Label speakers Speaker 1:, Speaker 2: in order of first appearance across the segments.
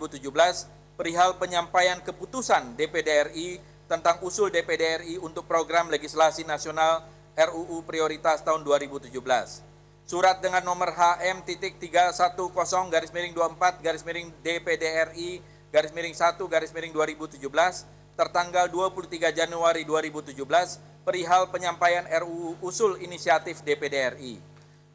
Speaker 1: 2017 perihal penyampaian keputusan DPD RI tentang usul DPD RI untuk program legislasi nasional RUU prioritas tahun 2017. Surat dengan nomor HM.310-24-DPD RI /1/2017 tertanggal 23 Januari 2017 perihal penyampaian RUU usul inisiatif DPD RI.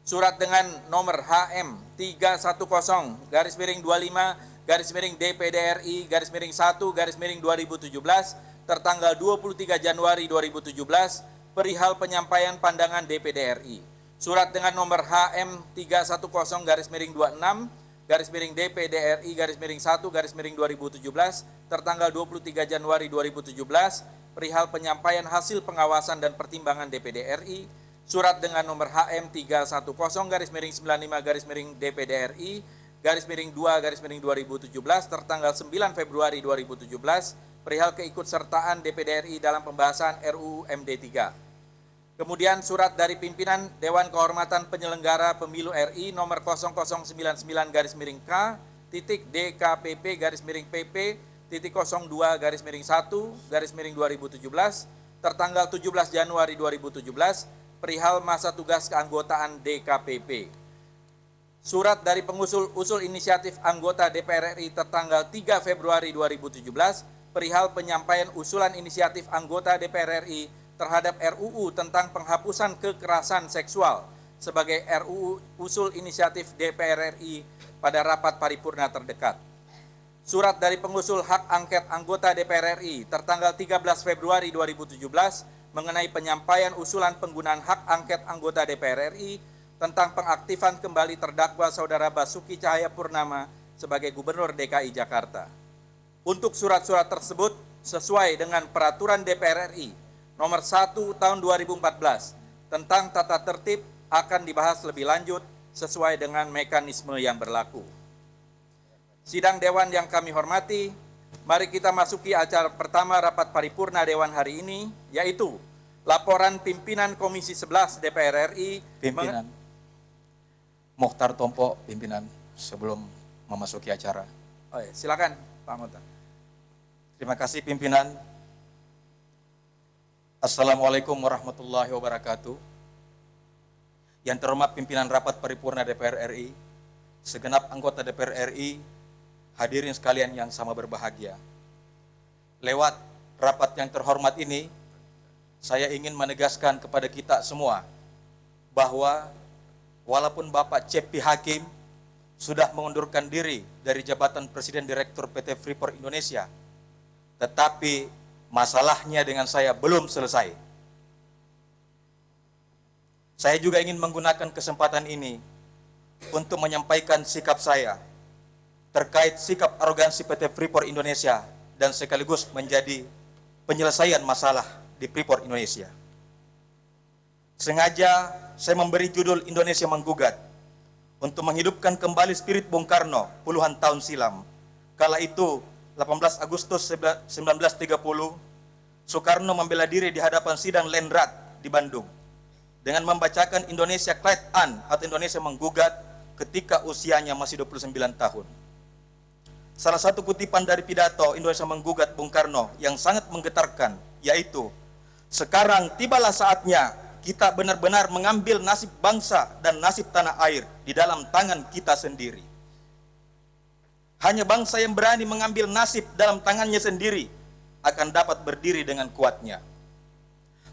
Speaker 1: Surat dengan nomor HM.310-25-DPD RI /1/2017 tertanggal 23 Januari 2017 perihal penyampaian pandangan DPD RI. Surat dengan nomor HM.310-26-DPD RI /1/2017 tertanggal 23 Januari 2017 perihal penyampaian hasil pengawasan dan pertimbangan DPD RI. Surat dengan nomor HM.310-95-DPD RI /2/2017 tertanggal 9 Februari 2017 perihal keikutsertaan DPD RI dalam pembahasan RUU MD3. Kemudian surat dari pimpinan Dewan Kehormatan Penyelenggara Pemilu RI nomor 0099-K-DKPP-PP.02-1-2017 tertanggal 17 Januari 2017 perihal masa tugas keanggotaan DKPP. Surat dari pengusul usul inisiatif anggota DPR RI tertanggal 3 Februari 2017 perihal penyampaian usulan inisiatif anggota DPR RI terhadap RUU tentang penghapusan kekerasan seksual sebagai RUU usul inisiatif DPR RI pada rapat paripurna terdekat. Surat dari pengusul hak angket anggota DPR RI tertanggal 13 Februari 2017 mengenai penyampaian usulan penggunaan hak angket anggota DPR RI tentang pengaktifan kembali terdakwa Saudara Basuki Cahayapurnama sebagai Gubernur DKI Jakarta. Untuk surat-surat tersebut sesuai dengan Peraturan DPR RI Nomor 1 Tahun 2014 tentang tata tertib akan dibahas lebih lanjut sesuai dengan mekanisme yang berlaku. Sidang Dewan yang kami hormati, mari kita masuki acara pertama rapat paripurna Dewan hari ini, yaitu laporan pimpinan Komisi 11 DPR RI.
Speaker 2: Pimpinan Mokhtar Tompo, pimpinan, sebelum memasuki acara.
Speaker 1: Oh ya, silakan Pak Mokhtar.
Speaker 2: Terima kasih pimpinan. Assalamualaikum warahmatullahi wabarakatuh. Yang terhormat pimpinan rapat paripurna DPR RI, segenap anggota DPR RI, hadirin sekalian yang sama berbahagia. Lewat rapat yang terhormat ini, saya ingin menegaskan kepada kita semua bahwa walaupun Bapak Cepi Hakim sudah mengundurkan diri dari jabatan Presiden Direktur PT Freeport Indonesia, tetapi masalahnya dengan saya belum selesai. Saya juga ingin menggunakan kesempatan ini untuk menyampaikan sikap saya terkait sikap arogansi PT Freeport Indonesia dan sekaligus menjadi penyelesaian masalah di Freeport Indonesia. Sengaja saya memberi judul Indonesia Menggugat untuk menghidupkan kembali spirit Bung Karno puluhan tahun silam. Kala itu 18 Agustus 1930, Soekarno membela diri di hadapan sidang Lenrat di Bandung dengan membacakan Indonesia Klait An atau Indonesia Menggugat ketika usianya masih 29 tahun. Salah satu kutipan dari pidato Indonesia Menggugat Bung Karno yang sangat menggetarkan, yaitu, sekarang tibalah saatnya kita benar-benar mengambil nasib bangsa dan nasib tanah air di dalam tangan kita sendiri. Hanya bangsa yang berani mengambil nasib dalam tangannya sendiri akan dapat berdiri dengan kuatnya.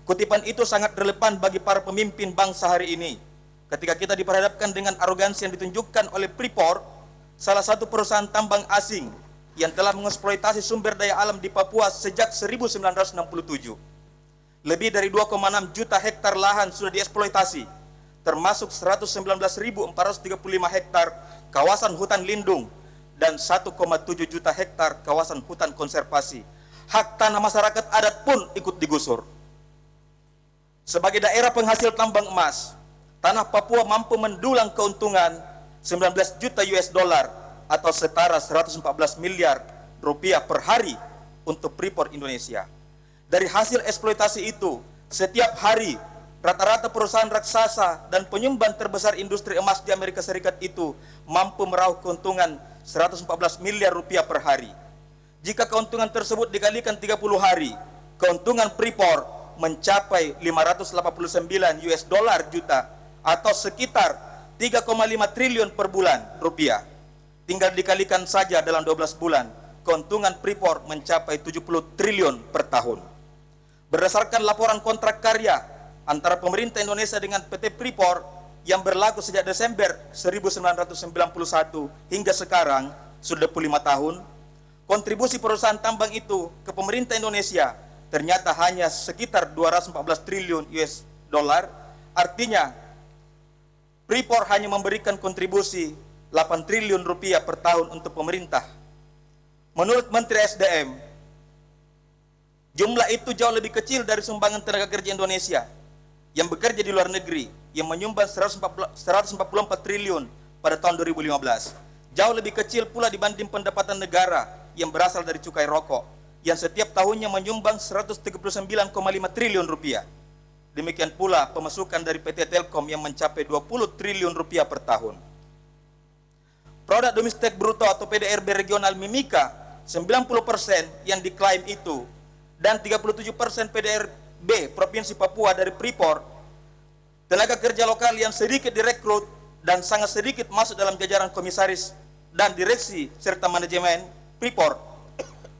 Speaker 2: Kutipan itu sangat relevan bagi para pemimpin bangsa hari ini ketika kita diperhadapkan dengan arogansi yang ditunjukkan oleh Freeport, salah satu perusahaan tambang asing yang telah mengeksploitasi sumber daya alam di Papua sejak 1967. Lebih dari 2,6 juta hektar lahan sudah dieksploitasi, termasuk 119.435 hektar kawasan hutan lindung dan 1,7 juta hektar kawasan hutan konservasi. Hak tanah masyarakat adat pun ikut digusur. Sebagai daerah penghasil tambang emas, tanah Papua mampu mendulang keuntungan 19 juta US dollar atau setara 114 miliar rupiah per hari untuk Freeport Indonesia. Dari hasil eksploitasi itu, setiap hari rata-rata perusahaan raksasa dan penyumbang terbesar industri emas di Amerika Serikat itu mampu meraup keuntungan 114 miliar rupiah per hari. Jika keuntungan tersebut dikalikan 30 hari, keuntungan Freeport mencapai 589 US dollar juta atau sekitar 3,5 triliun per bulan rupiah. Tinggal dikalikan saja dalam 12 bulan, keuntungan Freeport mencapai 70 triliun per tahun. Berdasarkan laporan kontrak karya antara pemerintah Indonesia dengan PT Freeport yang berlaku sejak Desember 1991 hingga sekarang, sudah 25 tahun, kontribusi perusahaan tambang itu ke pemerintah Indonesia ternyata hanya sekitar 214 triliun US dollar. Artinya, Freeport hanya memberikan kontribusi 8 triliun rupiah per tahun untuk pemerintah. Menurut Menteri SDM, jumlah itu jauh lebih kecil dari sumbangan tenaga kerja Indonesia yang bekerja di luar negeri yang menyumbang 144 triliun pada tahun 2015. Jauh lebih kecil pula dibanding pendapatan negara yang berasal dari cukai rokok yang setiap tahunnya menyumbang 139,5 triliun rupiah. Demikian pula pemasukan dari PT Telkom yang mencapai 20 triliun rupiah per tahun. Produk domestik bruto atau PDRB regional Mimika 90% yang diklaim itu dan 37% PDRB Provinsi Papua dari Freeport, tenaga kerja lokal yang sedikit direkrut dan sangat sedikit masuk dalam jajaran komisaris dan direksi serta manajemen Freeport,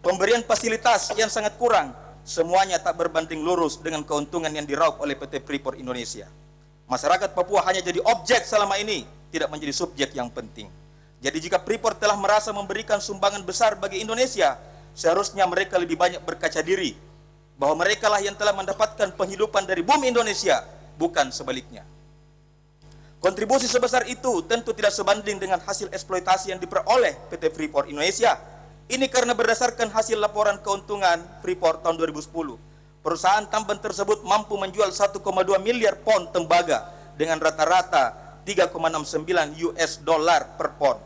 Speaker 2: pemberian fasilitas yang sangat kurang, semuanya tak berbanding lurus dengan keuntungan yang diraup oleh PT Freeport Indonesia. Masyarakat Papua hanya jadi objek selama ini, tidak menjadi subjek yang penting. Jadi jika Freeport telah merasa memberikan sumbangan besar bagi Indonesia, seharusnya mereka lebih banyak berkaca diri, bahwa mereka lah yang telah mendapatkan penghidupan dari bumi Indonesia, bukan sebaliknya. Kontribusi sebesar itu tentu tidak sebanding dengan hasil eksploitasi yang diperoleh PT Freeport Indonesia. Ini karena berdasarkan hasil laporan keuntungan Freeport tahun 2010, perusahaan tambang tersebut mampu menjual 1,2 miliar pon tembaga dengan rata-rata 3,69 US dollar per pon.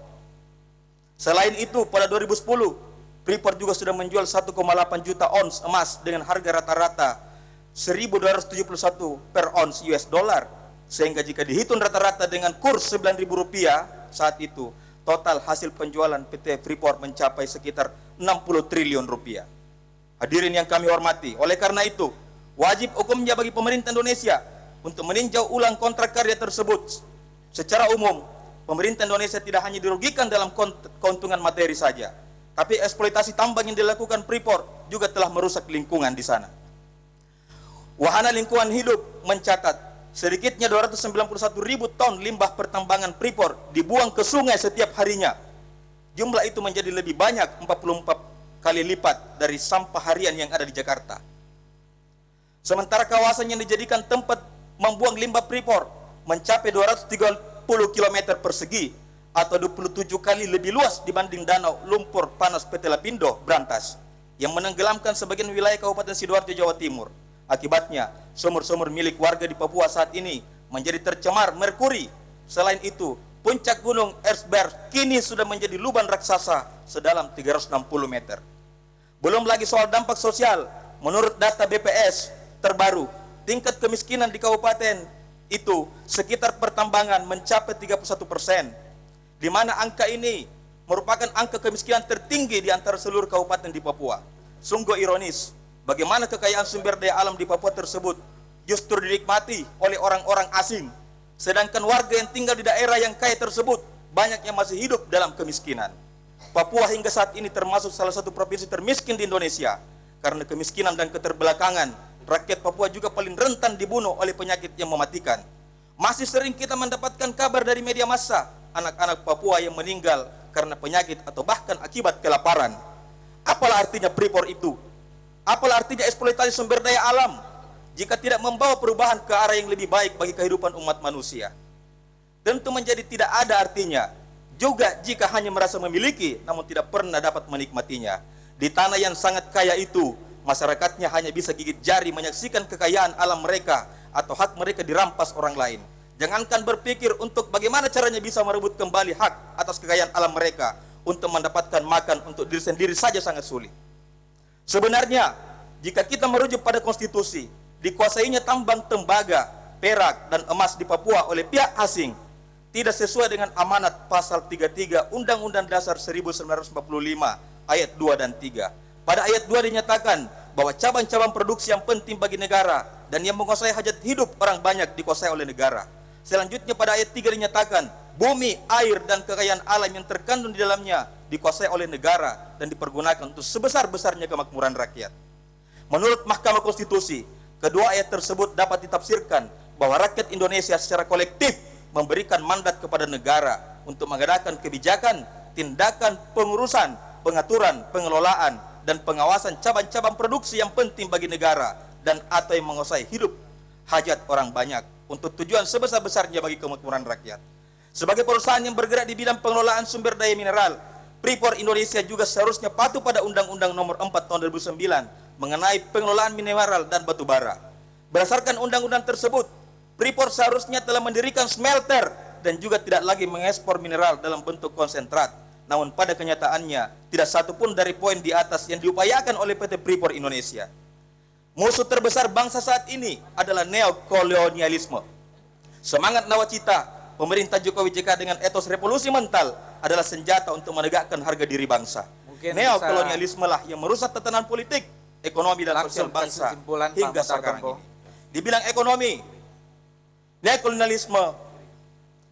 Speaker 2: Selain itu, pada 2010, Freeport juga sudah menjual 1,8 juta ons emas dengan harga rata-rata 1.271 per ons US dollar. Sehingga jika dihitung rata-rata dengan kurs 9.000 rupiah saat itu, total hasil penjualan PT Freeport mencapai sekitar 60 triliun rupiah. Hadirin yang kami hormati, oleh karena itu, wajib hukumnya bagi pemerintah Indonesia untuk meninjau ulang kontrak karya tersebut. Secara umum, pemerintah Indonesia tidak hanya dirugikan dalam keuntungan materi saja, tapi eksploitasi tambang yang dilakukan Freeport juga telah merusak lingkungan di sana. Wahana Lingkungan Hidup mencatat sedikitnya 291 ribu ton limbah pertambangan Freeport dibuang ke sungai setiap harinya. Jumlah itu menjadi lebih banyak 44 kali lipat dari sampah harian yang ada di Jakarta. Sementara kawasan yang dijadikan tempat membuang limbah Freeport mencapai 230 km persegi atau 27 kali lebih luas dibanding danau lumpur panas PT Lapindo Brantas yang menenggelamkan sebagian wilayah Kabupaten Sidoarjo, Jawa Timur. Akibatnya, sumur-sumur milik warga di Papua saat ini menjadi tercemar merkuri. Selain itu, puncak gunung Erzberg kini sudah menjadi lubang raksasa sedalam 360 meter. Belum lagi soal dampak sosial, menurut data BPS terbaru, tingkat kemiskinan di kabupaten itu sekitar pertambangan mencapai 31%, di mana angka ini merupakan angka kemiskinan tertinggi di antara seluruh kabupaten di Papua. Sungguh ironis, bagaimana kekayaan sumber daya alam di Papua tersebut justru dinikmati oleh orang-orang asing, sedangkan warga yang tinggal di daerah yang kaya tersebut banyak yang masih hidup dalam kemiskinan. Papua hingga saat ini termasuk salah satu provinsi termiskin di Indonesia. Karena kemiskinan dan keterbelakangan, rakyat Papua juga paling rentan dibunuh oleh penyakit yang mematikan. Masih sering kita mendapatkan kabar dari media massa anak-anak Papua yang meninggal karena penyakit atau bahkan akibat kelaparan. Apalah artinya Freeport itu? Apalah artinya eksploitasi sumber daya alam jika tidak membawa perubahan ke arah yang lebih baik bagi kehidupan umat manusia? Tentu menjadi tidak ada artinya juga jika hanya merasa memiliki namun tidak pernah dapat menikmatinya. Di tanah yang sangat kaya itu, masyarakatnya hanya bisa gigit jari menyaksikan kekayaan alam mereka atau hak mereka dirampas orang lain. Jangankan berpikir untuk bagaimana caranya bisa merebut kembali hak atas kekayaan alam mereka. Untuk mendapatkan makan untuk diri sendiri saja sangat sulit. Sebenarnya, jika kita merujuk pada konstitusi, dikuasainya tambang tembaga, perak, dan emas di Papua oleh pihak asing, tidak sesuai dengan amanat pasal 33 Undang-Undang Dasar 1945 ayat 2 dan 3. Pada ayat 2 dinyatakan bahwa cabang-cabang produksi yang penting bagi negara dan yang menguasai hajat hidup orang banyak dikuasai oleh negara. Selanjutnya pada ayat 3 dinyatakan bumi, air, dan kekayaan alam yang terkandung di dalamnya dikuasai oleh negara dan dipergunakan untuk sebesar-besarnya kemakmuran rakyat. Menurut Mahkamah Konstitusi, kedua ayat tersebut dapat ditafsirkan bahwa rakyat Indonesia secara kolektif memberikan mandat kepada negara untuk mengadakan kebijakan, tindakan, pengurusan, pengaturan, pengelolaan, dan pengawasan cabang-cabang produksi yang penting bagi negara dan atau yang menguasai hidup hajat orang banyak untuk tujuan sebesar-besarnya bagi kemakmuran rakyat. Sebagai perusahaan yang bergerak di bidang pengelolaan sumber daya mineral, Freeport Indonesia juga seharusnya patuh pada Undang-Undang Nomor 4 Tahun 2009 mengenai pengelolaan mineral dan batu bara. Berdasarkan undang-undang tersebut, Freeport seharusnya telah mendirikan smelter dan juga tidak lagi mengekspor mineral dalam bentuk konsentrat. Namun pada kenyataannya, tidak satu pun dari poin di atas yang diupayakan oleh PT Freeport Indonesia. Musuh terbesar bangsa saat ini adalah neokolonialisme. Semangat nawacita pemerintah Jokowi JK dengan etos revolusi mental adalah senjata untuk menegakkan harga diri bangsa.
Speaker 1: Mungkin
Speaker 2: neokolonialisme lah yang merusak tatanan politik, ekonomi, dan sosial bangsa hingga sekarang ini. Di bidang ekonomi, neokolonialisme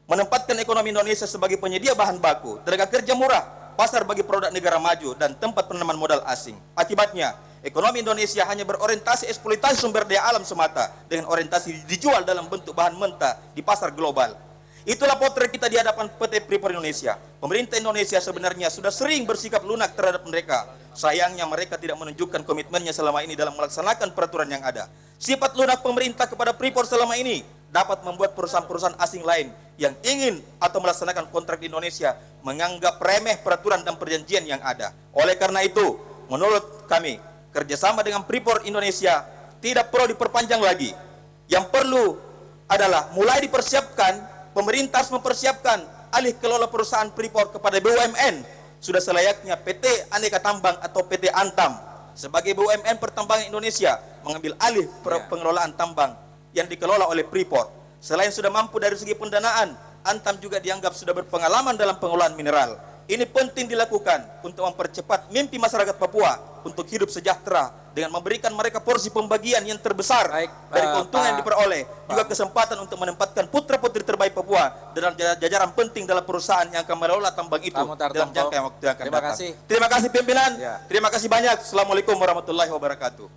Speaker 2: menempatkan ekonomi Indonesia sebagai penyedia bahan baku, tenaga kerja murah, pasar bagi produk negara maju, dan tempat penanaman modal asing. Akibatnya, ekonomi Indonesia hanya berorientasi eksploitasi sumber daya alam semata dengan orientasi dijual dalam bentuk bahan mentah di pasar global. Itulah potret kita di hadapan PT Freeport Indonesia. Pemerintah Indonesia sebenarnya sudah sering bersikap lunak terhadap mereka. Sayangnya mereka tidak menunjukkan komitmennya selama ini dalam melaksanakan peraturan yang ada. Sifat lunak pemerintah kepada Freeport selama ini dapat membuat perusahaan-perusahaan asing lain yang ingin atau melaksanakan kontrak di Indonesia menganggap remeh peraturan dan perjanjian yang ada. Oleh karena itu, menurut kami, kerjasama dengan Freeport Indonesia tidak perlu diperpanjang lagi. Yang perlu adalah mulai dipersiapkan. Pemerintah harus mempersiapkan alih kelola perusahaan Freeport kepada BUMN. Sudah selayaknya PT Aneka Tambang atau PT Antam sebagai BUMN pertambangan Indonesia mengambil alih pengelolaan tambang yang dikelola oleh Freeport. Selain sudah mampu dari segi pendanaan, Antam juga dianggap sudah berpengalaman dalam pengelolaan mineral. Ini penting dilakukan untuk mempercepat mimpi masyarakat Papua untuk hidup sejahtera dengan memberikan mereka porsi pembagian yang terbesar dari keuntungan yang diperoleh, juga kesempatan untuk menempatkan putra-putri terbaik Papua dalam jajaran penting dalam perusahaan yang akan mengelola tambang itu dalam jangka waktu yang akan datang. Terima kasih pimpinan, terima kasih banyak. Assalamualaikum warahmatullahi wabarakatuh.